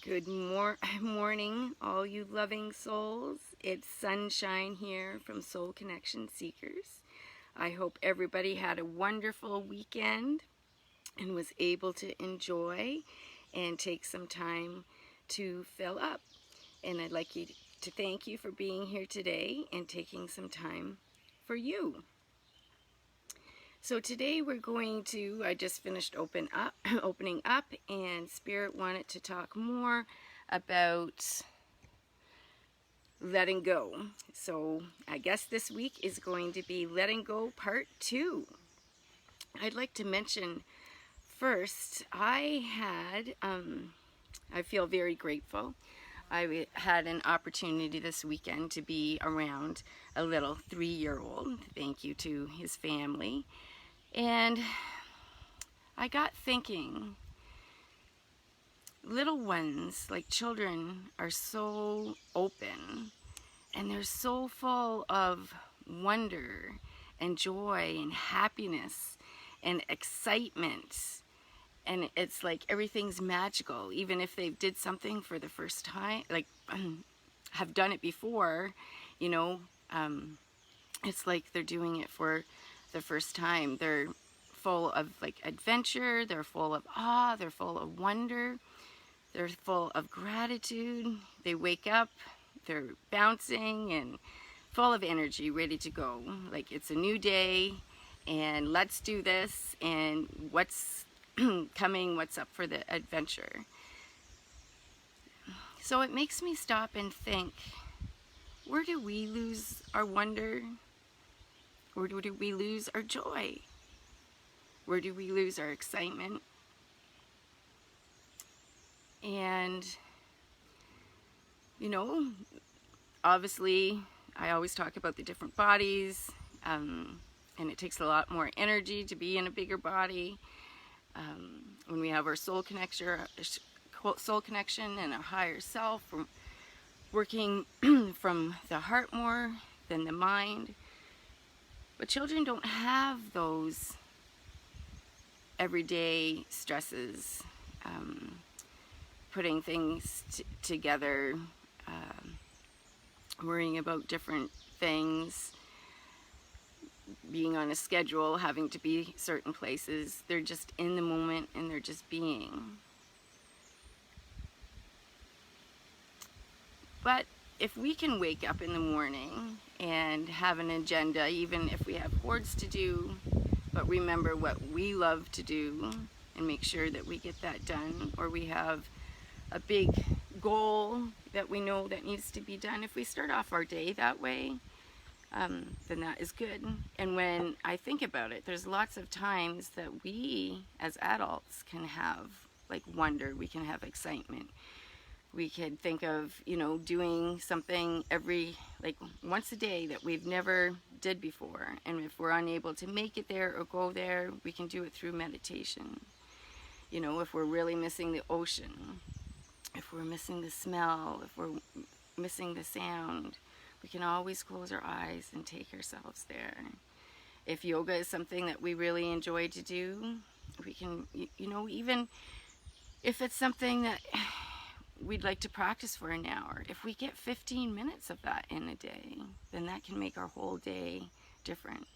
Good morning, all you loving souls. It's Sunshine here from Soul Connection Seekers. I hope everybody had a wonderful weekend and was able to enjoy and take some time to fill up. And I'd like to thank you for being here today and taking some time for you. So today we're going to, I just finished opening up, and Spirit wanted to talk more about letting go. So I guess this week is going to be letting go part 2. I'd like to mention first, I feel very grateful. I had an opportunity this weekend to be around a little 3-year-old. Thank you to his family. And I got thinking, little ones, like children, are so open and they're so full of wonder and joy and happiness and excitement. And it's like everything's magical, even if they did something for the first time, like have done it before, it's like they're doing it for the first time. They're full of like adventure, they're full of awe, they're full of wonder, they're full of gratitude. They wake up, they're bouncing and full of energy, ready to go. Like it's a new day and let's do this, and what's coming, what's up for the adventure. So it makes me stop and think, where do we lose our wonder? Where do we lose our joy? Where do we lose our excitement? And, obviously, I always talk about the different bodies, and it takes a lot more energy to be in a bigger body. When we have our soul connection and our higher self, we're working from the heart more than the mind. But children don't have those everyday stresses, putting things together, worrying about different things, being on a schedule, having to be certain places. They're just in the moment and they're just being. But if we can wake up in the morning and have an agenda, even if we have chores to do, but remember what we love to do and make sure that we get that done, or we have a big goal that we know that needs to be done. If we start off our day that way, then that is good. And when I think about it, there's lots of times that we as adults can have like wonder, we can have excitement. We could think of, doing something like once a day that we've never did before. And if we're unable to make it there or go there, we can do it through meditation. If we're really missing the ocean, if we're missing the smell, if we're missing the sound, we can always close our eyes and take ourselves there. If yoga is something that we really enjoy to do, we can, even if it's something that we'd like to practice for an hour, if we get 15 minutes of that in a day, then that can make our whole day different.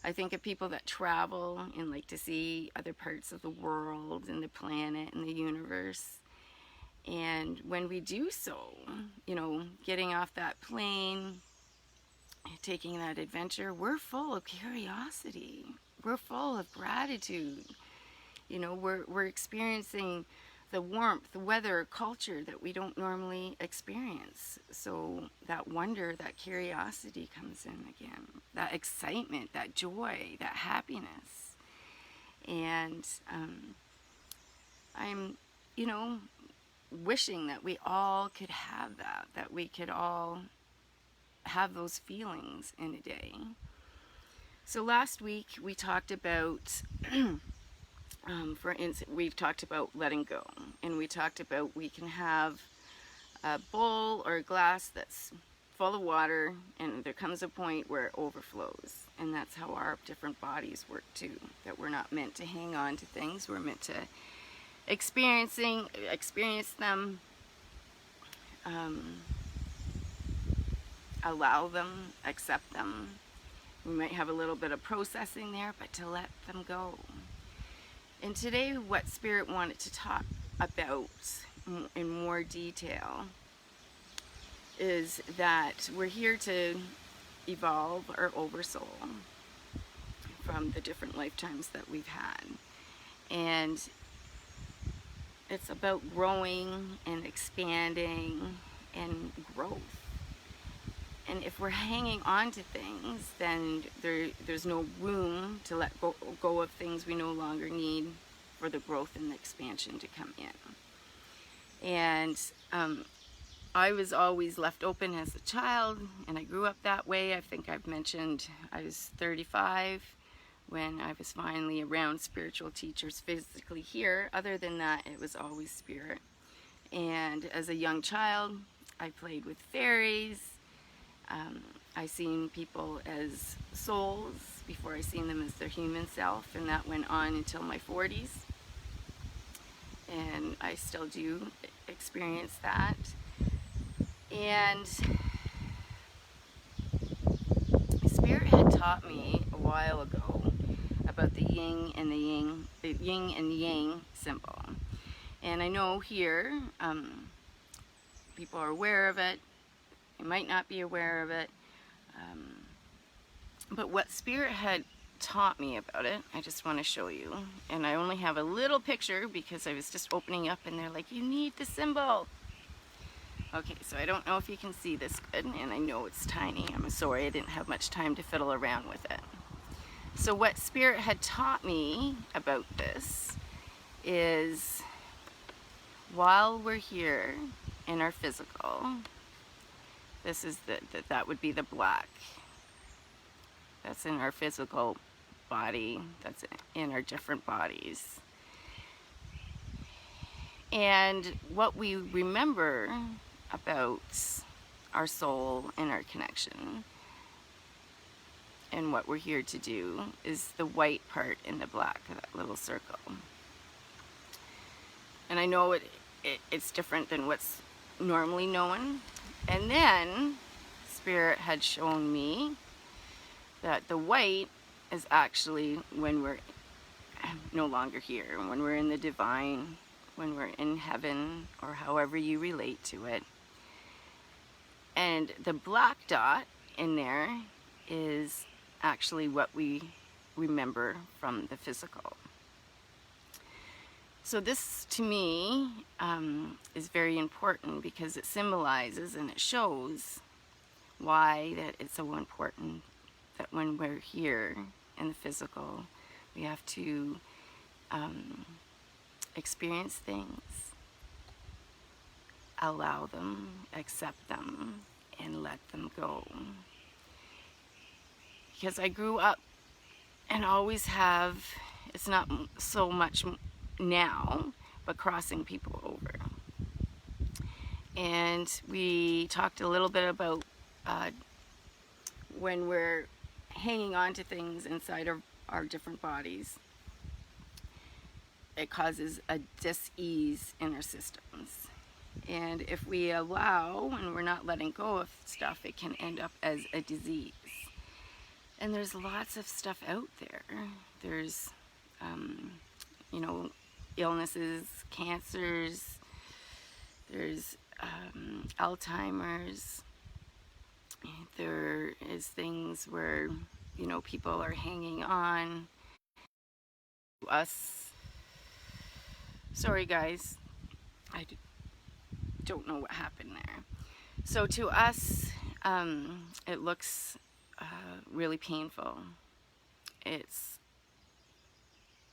I think of people that travel and like to see other parts of the world and the planet and the universe. And when we do so, getting off that plane, taking that adventure, we're full of curiosity. We're full of gratitude. We're experiencing the warmth, the weather, culture that we don't normally experience. So that wonder, that curiosity comes in again. That excitement, that joy, that happiness. And I'm, wishing that we all could have that we could all have those feelings in a day. So last week we talked about, for instance, we've talked about letting go, and we talked about we can have a bowl or a glass that's full of water, and there comes a point where it overflows, and that's how our different bodies work too, that we're not meant to hang on to things, we're meant to experience them, allow them, accept them. We might have a little bit of processing there, but to let them go. And today, what Spirit wanted to talk about in more detail is that we're here to evolve our oversoul from the different lifetimes that we've had. And it's about growing and expanding and growth. And if we're hanging on to things, then there's no room to let go of things we no longer need for the growth and the expansion to come in. And I was always left open as a child, and I grew up that way. I think I've mentioned I was 35 when I was finally around spiritual teachers physically here. Other than that, it was always spirit. And as a young child, I played with fairies. I seen people as souls before I seen them as their human self, and that went on until my 40s. And I still do experience that. And Spirit had taught me a while ago about the yin and the yin and yang symbol. And I know here people are aware of it. You might not be aware of it. But what Spirit had taught me about it, I just want to show you. And I only have a little picture because I was just opening up and they're like, you need the symbol. Okay, so I don't know if you can see this good, and I know it's tiny. I'm sorry I didn't have much time to fiddle around with it. So what Spirit had taught me about this is while we're here in our physical, this is that would be the black. That's in our physical body. That's in our different bodies. And what we remember about our soul and our connection and what we're here to do is the white part in the black, that little circle. And I know it's different than what's normally known. And then Spirit had shown me that the white is actually when we're no longer here, when we're in the divine, when we're in heaven, or however you relate to it. And the black dot in there is actually what we remember from the physical. So this, to me, is very important because it symbolizes and it shows why that it's so important that when we're here in the physical, we have to experience things, allow them, accept them, and let them go. Because I grew up and always have, it's not so much now, but crossing people over. And we talked a little bit about when we're hanging on to things inside of our different bodies, it causes a dis-ease in our systems. And if we allow and we're not letting go of stuff, it can end up as a disease. And there's lots of stuff out there. There's, illnesses, cancers, there's Alzheimer's. There is things where, people are hanging on to us. Sorry guys, I don't know what happened there. So to us, it looks really painful. It's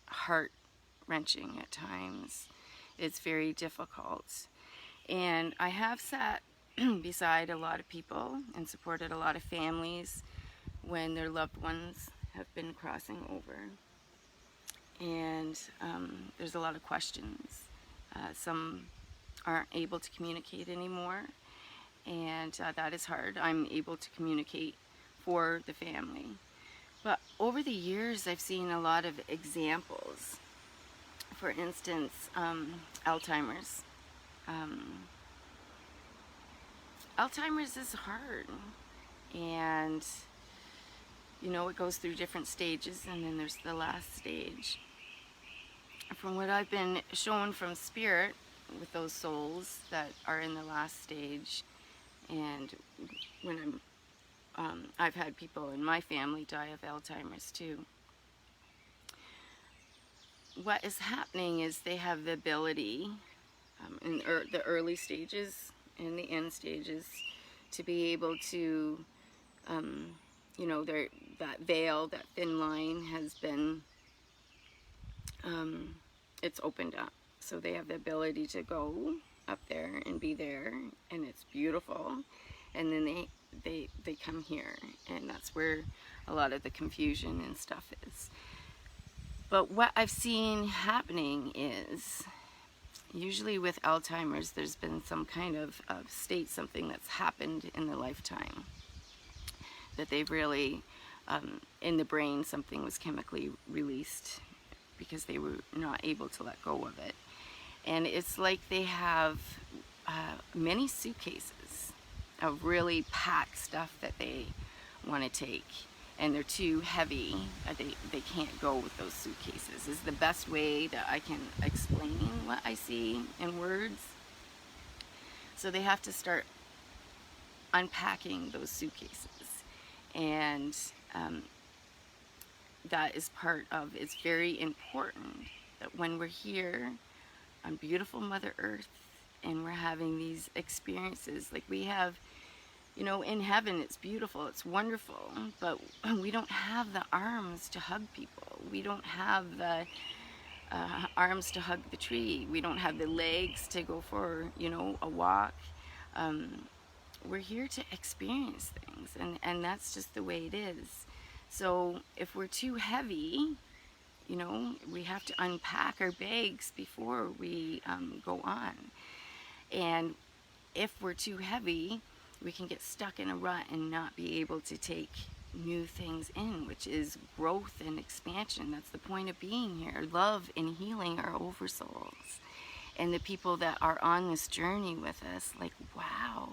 heart-wrenching at times. It's very difficult. And I have sat beside a lot of people and supported a lot of families when their loved ones have been crossing over. And there's a lot of questions. Some aren't able to communicate anymore, and that is hard. I'm able to communicate for the family. But over the years, I've seen a lot of examples for instance, Alzheimer's. Um, Alzheimer's is hard, and it goes through different stages, and then there's the last stage. From what I've been shown from Spirit with those souls that are in the last stage, and when I've had people in my family die of Alzheimer's too. What is happening is they have the ability in the early stages and the end stages to be able to, that veil, that thin line has been, it's opened up. So they have the ability to go up there and be there, and it's beautiful. And then they come here, and that's where a lot of the confusion and stuff is. But what I've seen happening is, usually with Alzheimer's, there's been some kind of state, something that's happened in the lifetime, that they've really, in the brain, something was chemically released because they were not able to let go of it. And it's like they have many suitcases of really packed stuff that they want to take, and they're too heavy. They can't go with those suitcases, is the best way that I can explain what I see in words. So they have to start unpacking those suitcases, and that is part of, it's very important that when we're here on beautiful Mother Earth and we're having these experiences like we have, in heaven, it's beautiful, it's wonderful, but we don't have the arms to hug people. We don't have the arms to hug the tree. We don't have the legs to go for, a walk. We're here to experience things, and that's just the way it is. So if we're too heavy, we have to unpack our bags before we go on. And if we're too heavy, we can get stuck in a rut and not be able to take new things in, which is growth and expansion. That's the point of being here. Love and healing our oversouls. And the people that are on this journey with us, like, wow.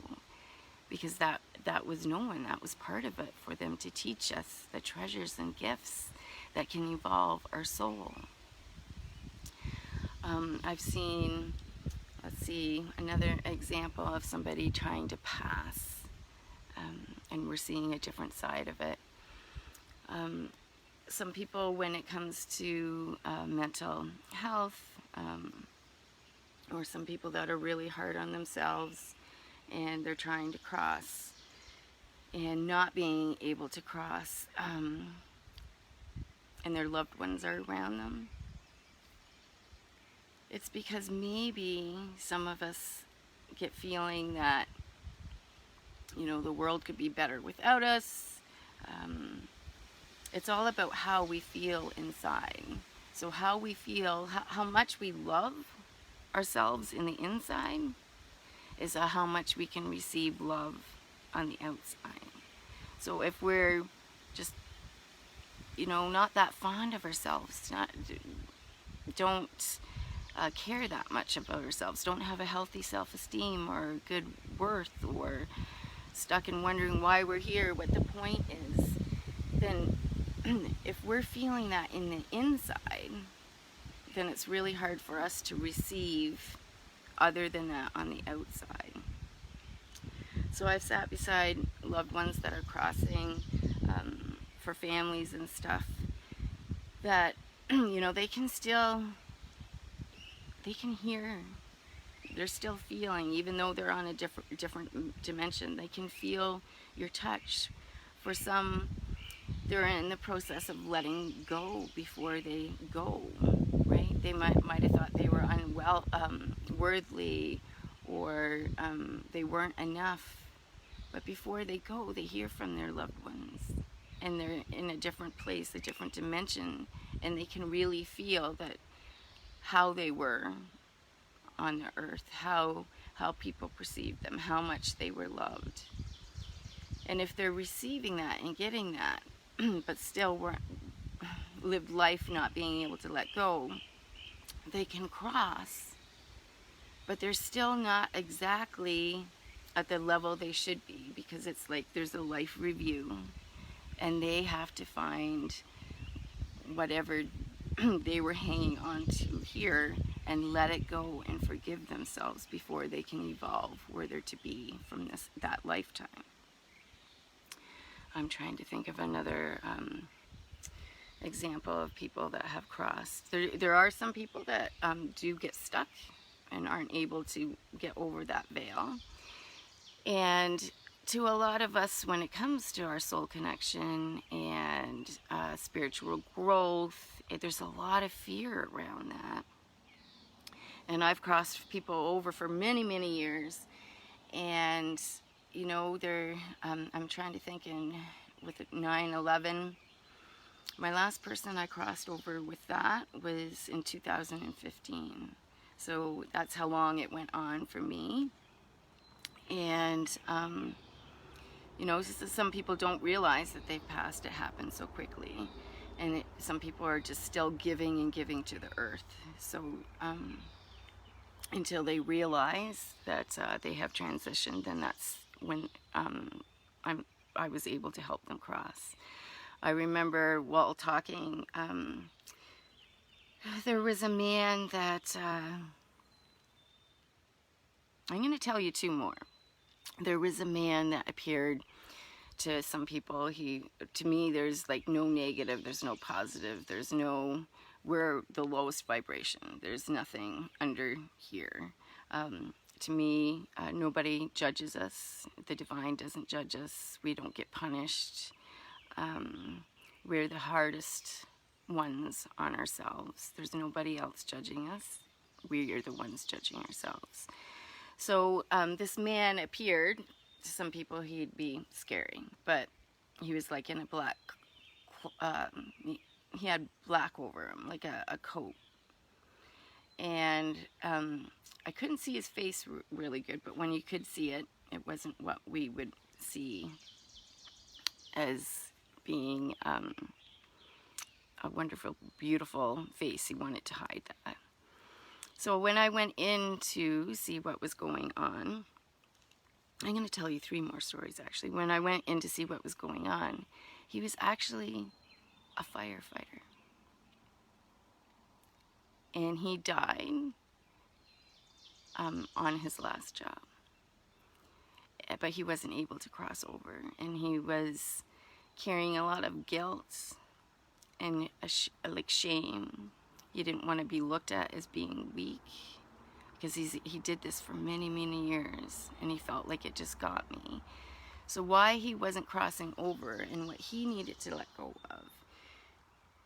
Because that was known, that was part of it, for them to teach us the treasures and gifts that can evolve our soul. I've seen, let's see, another example of somebody trying to pass, and we're seeing a different side of it. Some people, when it comes to mental health, or some people that are really hard on themselves, and they're trying to cross and not being able to cross, and their loved ones are around them. It's because maybe some of us get feeling that, the world could be better without us. It's all about how we feel inside. So how we feel, how much we love ourselves in the inside is how much we can receive love on the outside. So if we're just, not that fond of ourselves, don't care that much about ourselves, don't have a healthy self-esteem or good worth, or stuck in wondering why we're here, what the point is, then if we're feeling that in the inside, then it's really hard for us to receive other than that on the outside. So I've sat beside loved ones that are crossing, for families and stuff, that they can hear, they're still feeling, even though they're on a different dimension. They can feel your touch. For some, they're in the process of letting go before they go, right? They might have thought they were unworthy, or they weren't enough. But before they go, they hear from their loved ones, and they're in a different place, a different dimension, and they can really feel that how they were on the earth, how people perceived them, how much they were loved. And if they're receiving that and getting that, but still lived life not being able to let go, they can cross, but they're still not exactly at the level they should be, because it's like there's a life review and they have to find whatever they were hanging on to here and let it go and forgive themselves before they can evolve where they're to be from that lifetime. I'm trying to think of another example of people that have crossed. There are some people that do get stuck and aren't able to get over that veil. And to a lot of us, when it comes to our soul connection and spiritual growth, there's a lot of fear around that. And I've crossed people over for many, many years. And, you know, I'm trying to think with 9/11, my last person I crossed over with that was in 2015. So that's how long it went on for me. And, you know, some people don't realize that they've passed. It happened so quickly. And some people are just still giving and giving to the earth. So until they realize that they have transitioned, then that's when I was able to help them cross. I remember while talking, there was a man that, I'm going to tell you two more. There was a man that appeared to some people. To me, there's like no negative, there's no positive, we're the lowest vibration. There's nothing under here. To me, nobody judges us. The divine doesn't judge us. We don't get punished. We're the hardest ones on ourselves. There's nobody else judging us. We are the ones judging ourselves. So this man appeared. To some people, he'd be scary, but he was like in a black, he had black over him, like a coat. And I couldn't see his face really good, but when you could see it, it wasn't what we would see as being a wonderful, beautiful face. He wanted to hide that. So when I went in to see what was going on, I'm going to tell you 3 more stories actually. When I went in to see what was going on, he was actually a firefighter. And he died on his last job. But he wasn't able to cross over. And he was carrying a lot of guilt and like shame. He didn't want to be looked at as being weak, because he did this for many, many years, and he felt like it just got me. So why he wasn't crossing over, and what he needed to let go of,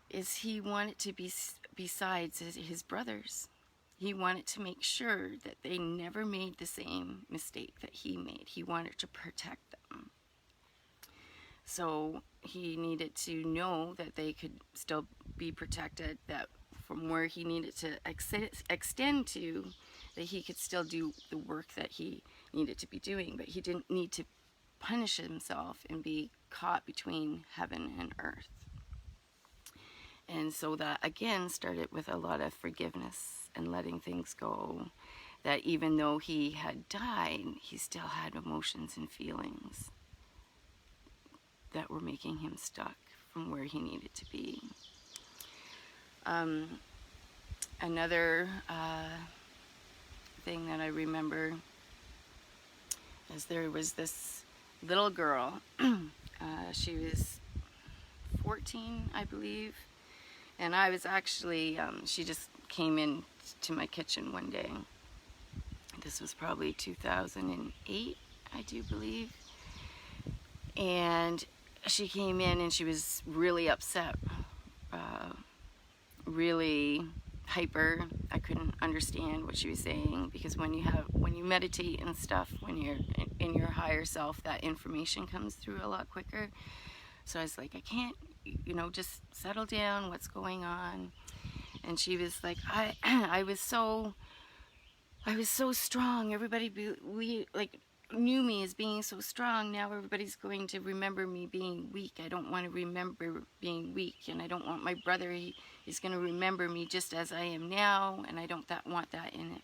is he wanted to be besides his brothers. He wanted to make sure that they never made the same mistake that he made. He wanted to protect them. So he needed to know that they could still be protected, that from where he needed to extend to, that he could still do the work that he needed to be doing, but he didn't need to punish himself and be caught between heaven and earth. And so that again started with a lot of forgiveness and letting things go, that even though he had died, he still had emotions and feelings that were making him stuck from where he needed to be. Another thing that I remember is there was this little girl. She was 14, I believe, and I was actually, she just came in to my kitchen one day. This was probably 2008, I do believe, and she came in and she was really upset, really hyper. I couldn't understand what she was saying, because when you meditate and stuff, when you're in your higher self, that information comes through a lot quicker. So I was like, I can't, just settle down, what's going on? And she was like, I was so strong. Everybody knew me as being so strong. Now everybody's going to remember me being weak. I don't want to remember being weak, and I don't want my brother. He's going to remember me just as I am now, and I don't want that in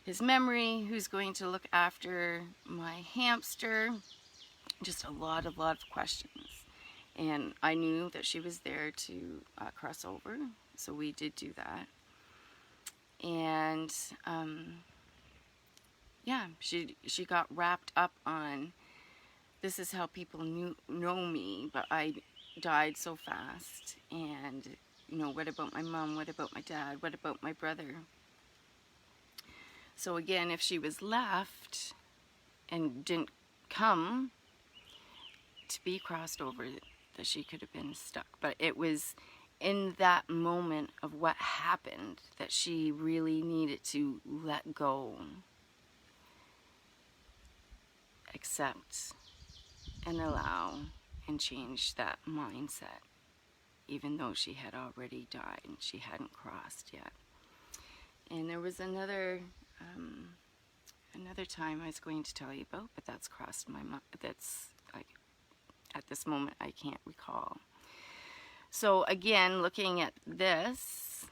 his memory. Who's going to look after my hamster? Just a lot of questions. And I knew that she was there to cross over, so we did do that. And yeah, she got wrapped up on, this is how people know me, but I died so fast. And, you know, what about my mom? What about my dad? What about my brother? So again, if she was left and didn't come to be crossed over, that she could have been stuck. But it was in that moment of what happened that she really needed to let go, accept, and allow, and change that mindset, even though she had already died and she hadn't crossed yet. And there was another time I was going to tell you about, but that's crossed my mind. That's like, at this moment I can't recall. So again, looking at this,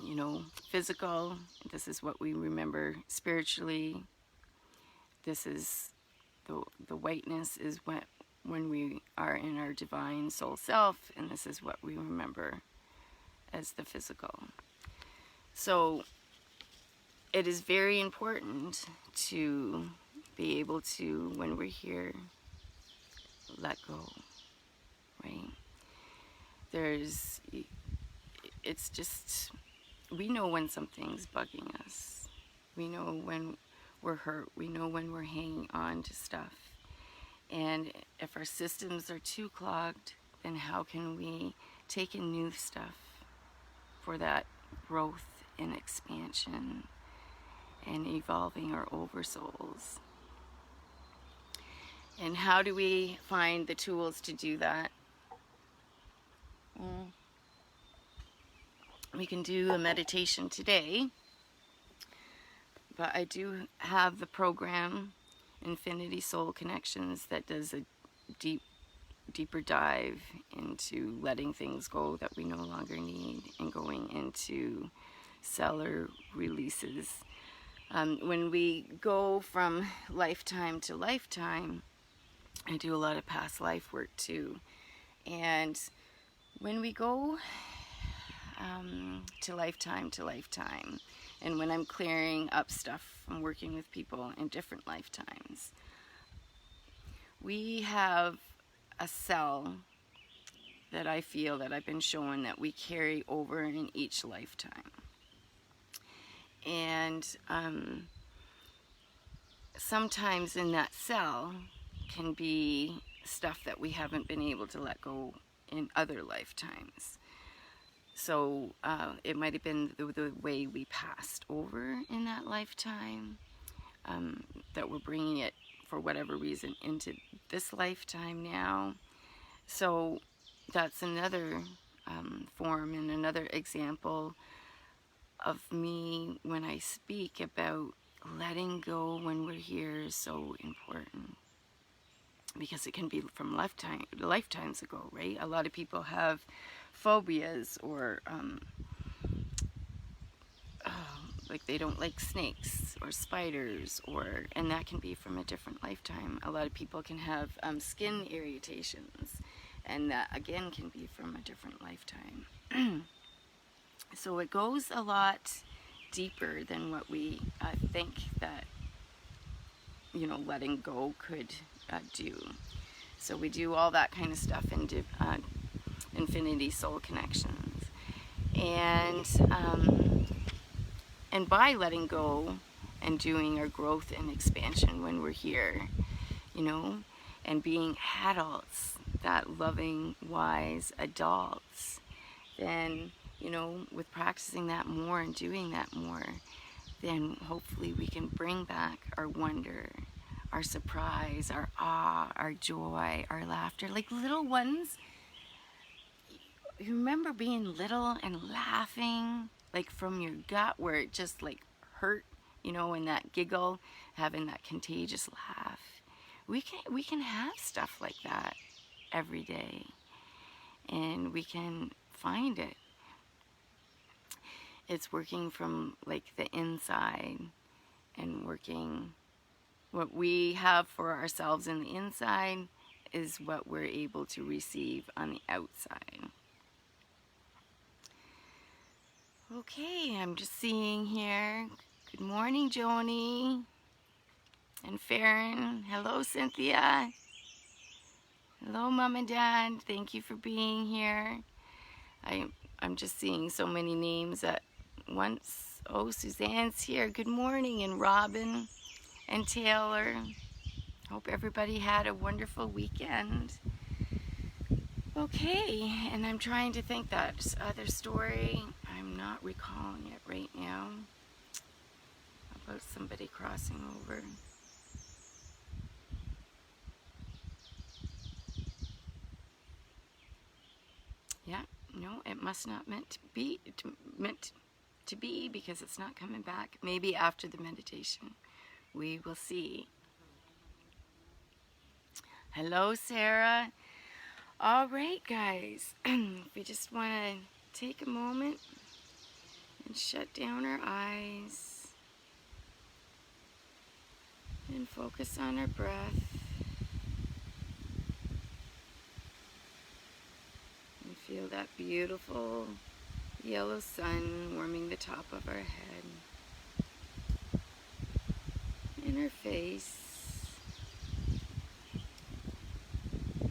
you know, physical, this is what we remember spiritually. This is the whiteness is when we are in our divine soul self, and this is what we remember as the physical. So it is very important to be able to, when we're here, let go, right? It's just, we know when something's bugging us. We know when we're hurt. We know when we're hanging on to stuff. And if our systems are too clogged, then how can we take in new stuff for that growth and expansion and evolving our oversouls? And how do we find the tools to do that? We can do a meditation today, but I do have the program Infinity Soul Connections that does a deeper dive into letting things go that we no longer need and going into cellular releases. When we go from lifetime to lifetime, I do a lot of past life work too. And when we go to lifetime, and when I'm clearing up stuff from working with people in different lifetimes, we have a cell that I feel that I've been shown that we carry over in each lifetime. And sometimes in that cell can be stuff that we haven't been able to let go in other lifetimes. So it might have been the way we passed over in that lifetime, that we're bringing it for whatever reason into this lifetime now. So that's another form and another example of me when I speak about letting go when we're here is so important. Because it can be from lifetimes ago, right? A lot of people have phobias or like they don't like snakes or spiders, and that can be from a different lifetime. A lot of people can have skin irritations, and that again can be from a different lifetime. So it goes a lot deeper than what we think that, you know, letting go could do. So we do all that kind of stuff in Infinity Soul Connections, and by letting go and doing our growth and expansion when we're here, you know, and being adults, that loving, wise adults, then, you know, with practicing that more and doing that more, then hopefully we can bring back our wonder, our surprise, our awe, our joy, our laughter, like little ones. You remember being little and laughing, like from your gut where it just like hurt, you know, and that giggle, having that contagious laugh. We can have stuff like that every day, and we can find it. It's working from like the inside and working. What we have for ourselves in the inside is what we're able to receive on the outside. Okay, I'm just seeing here. Good morning, Joni and Farron. Hello, Cynthia. Hello, Mom and Dad. Thank you for being here. I'm just seeing so many names at once. Oh, Suzanne's here. Good morning. And Robin and Taylor. Hope everybody had a wonderful weekend. Okay, and I'm trying to think that other story. I'm not recalling it right now. About somebody crossing over. Yeah, no, it must not meant to be because it's not coming back. Maybe after the meditation. We will see. Hello, Sarah. All right, guys. We just want to take a moment and shut down our eyes and focus on our breath. And feel that beautiful yellow sun warming the top of our head and our face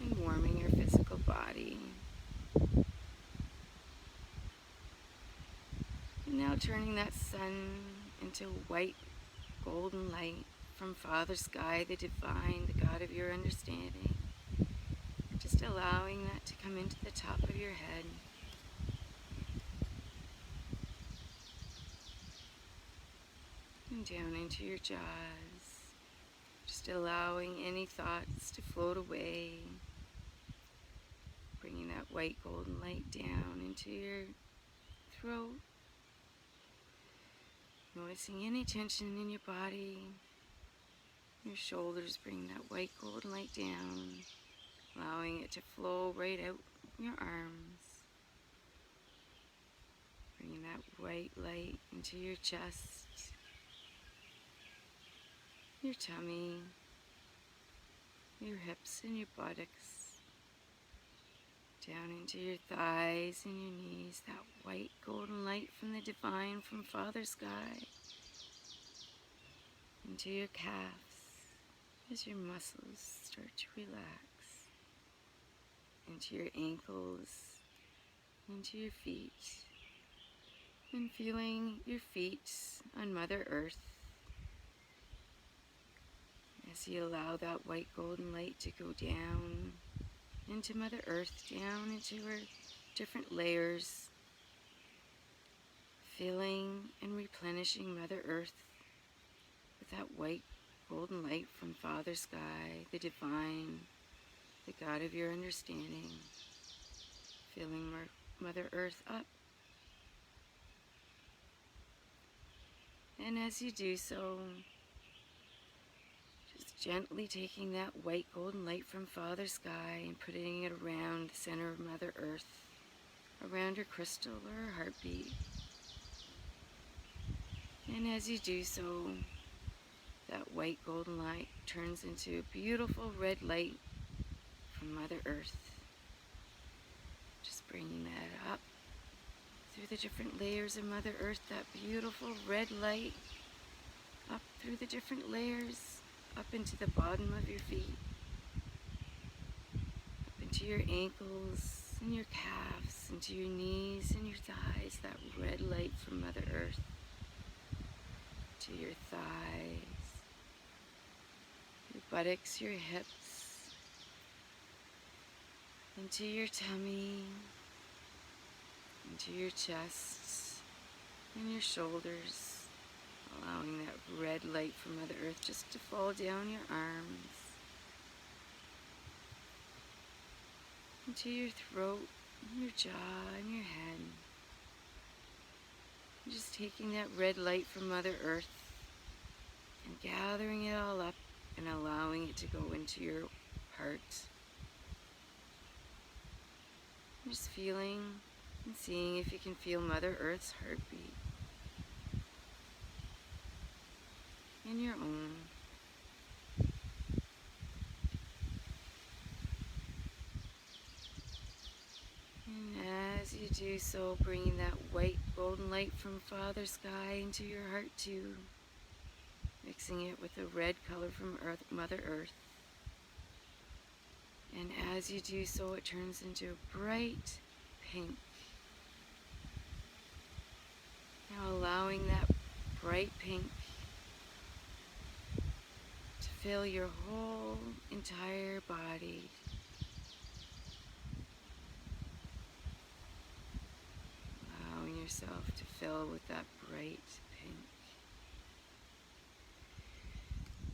and warming our physical body. And now turning that sun into white golden light from Father Sky, the divine, the God of your understanding. Just allowing that to come into the top of your head. And down into your jaws. Just allowing any thoughts to float away. Bringing that white golden light down into your throat. Noticing any tension in your body. Your shoulders, bring that white golden light down. Allowing it to flow right out your arms. Bringing that white light into your chest. Your tummy, your hips and your buttocks, down into your thighs and your knees, that white golden light from the divine, from Father Sky, into your calves as your muscles start to relax, into your ankles, into your feet, and feeling your feet on Mother Earth. As you allow that white golden light to go down into Mother Earth, down into her different layers, filling and replenishing Mother Earth with that white golden light from Father Sky, the divine, the God of your understanding, filling Mother Earth up. And as you do so, gently taking that white golden light from Father Sky and putting it around the center of Mother Earth, around her crystal or her heartbeat. And as you do so, that white golden light turns into a beautiful red light from Mother Earth. Just bringing that up through the different layers of Mother Earth, that beautiful red light up through the different layers, up into the bottom of your feet, up into your ankles and your calves, into your knees and your thighs, that red light from Mother Earth, to your thighs, your buttocks, your hips, into your tummy, into your chest and your shoulders. Allowing that red light from Mother Earth just to fall down your arms, into your throat, your jaw, and your head. And just taking that red light from Mother Earth and gathering it all up and allowing it to go into your heart. Just feeling And seeing if you can feel Mother Earth's heartbeat in your own. And as you do so, bringing that white golden light from Father Sky into your heart too, mixing it with the red color from Mother Earth. And as you do so, it turns into a bright pink. Now allowing that bright pink to fill your whole entire body. Allowing yourself to fill with that bright pink.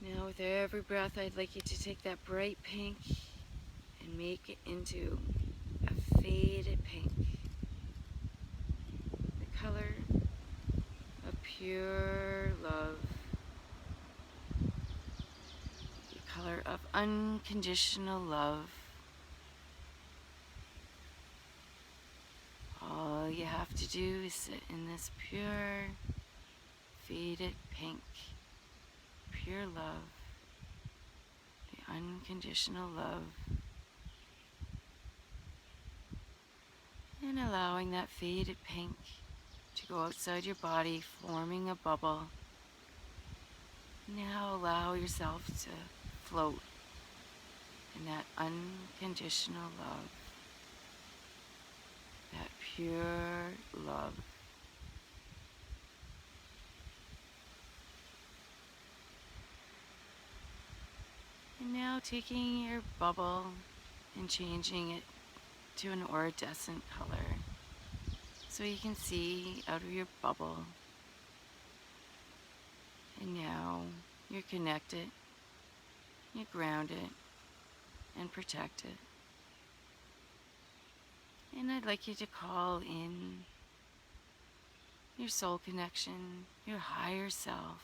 Now with every breath, I'd like you to take that bright pink and make it into a faded pink. The color of pure love. The color of unconditional love. All you have to do is sit in this pure, faded pink, pure love, the unconditional love, and allowing that faded pink to go outside your body, forming a bubble. Now allow yourself to float in that unconditional love, that pure love. And now taking your bubble and changing it to an iridescent color so you can see out of your bubble. And now you're connected, you're grounded and protected. And I'd like you to call in your soul connection, your higher self,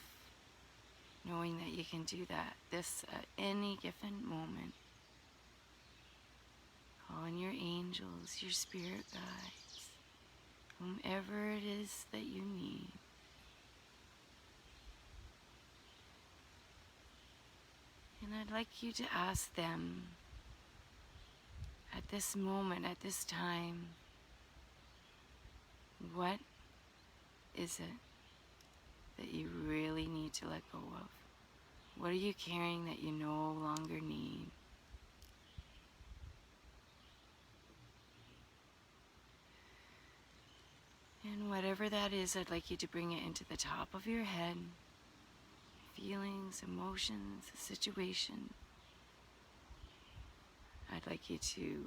knowing that you can do this at any given moment. Call in your angels, your spirit guides, whomever it is that you need. And I'd like you to ask them at this moment, at this time, what is it that you really need to let go of? What are you carrying that you no longer need? And whatever that is, I'd like you to bring it into the top of your head. Feelings, emotions, a situation. I'd like you to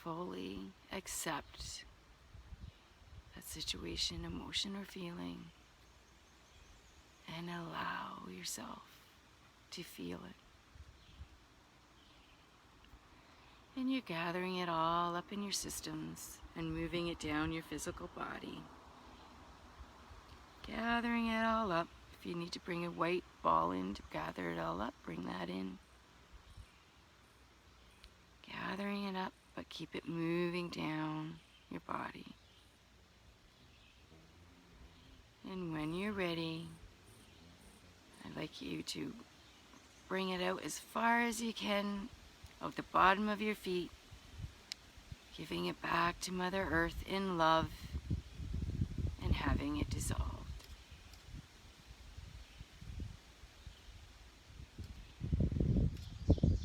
fully accept that situation, emotion, or feeling, and allow yourself to feel it. And you're gathering it all up in your systems and moving it down your physical body. Gathering it all up. If you need to bring a white ball in to gather it all up, bring that in. Gathering it up, but keep it moving down your body. And when you're ready, I'd like you to bring it out as far as you can of the bottom of your feet, giving it back to Mother Earth in love and having it dissolved.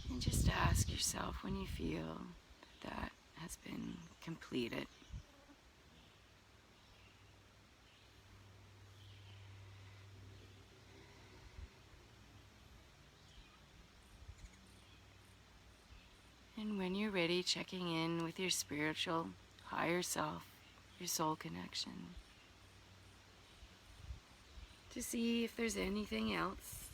And just ask yourself when you feel that has been completed. And when you're ready, checking in with your spiritual higher self, your soul connection, to see if there's anything else,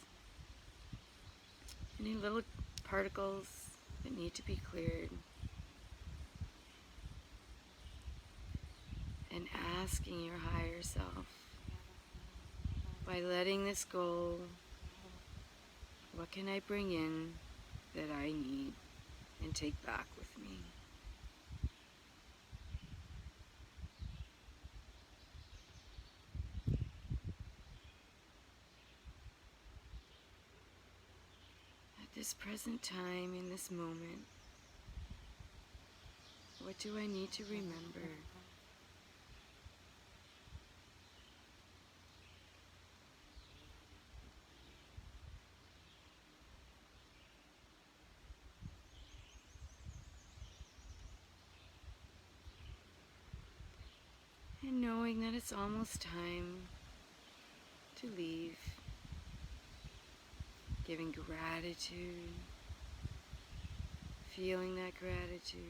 any little particles that need to be cleared. And asking your higher self, by letting this go, what can I bring in that I need and take back with me? this present time, in this moment, what do I need to remember? And knowing that it's almost time to leave, giving gratitude, feeling that gratitude.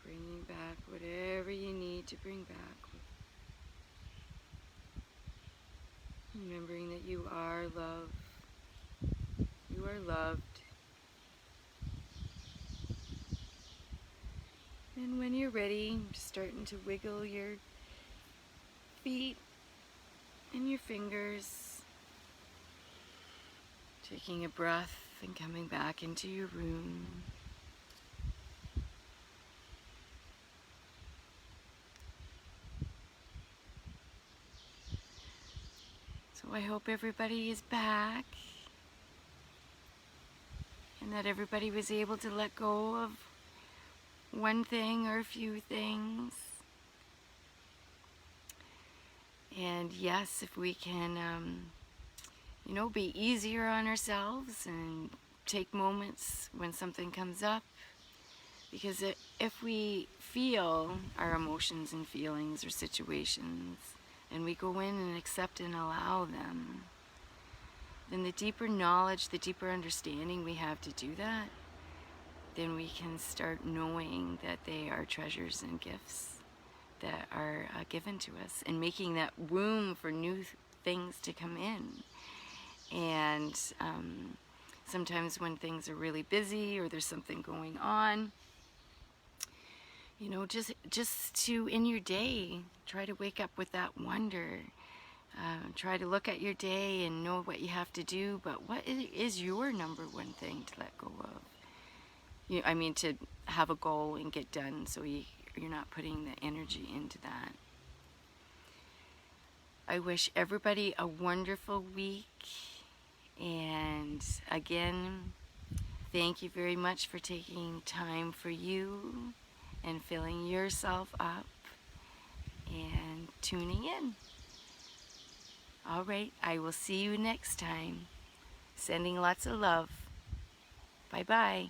Bringing back whatever you need to bring back. Remembering that you are love. You are loved. And when you're ready, just starting to wiggle your feet and your fingers. Taking a breath and coming back into your room. So I hope everybody is back and that everybody was able to let go of one thing or a few things. And yes, if we can, be easier on ourselves and take moments when something comes up. Because if we feel our emotions and feelings or situations, and we go in and accept and allow them, then the deeper knowledge, the deeper understanding we have to do that, then we can start knowing that they are treasures and gifts that are given to us, and making that room for new things to come in. And sometimes when things are really busy or there's something going on, just to, in your day, try to wake up with that wonder. Try to look at your day and know what you have to do, but what is your number one thing to let go of? To have a goal and get done, so you're not putting the energy into that. I wish everybody a wonderful week, and again, thank you very much for taking time for you and filling yourself up and tuning in. All right, I will see you next time. Sending lots of love. Bye-bye.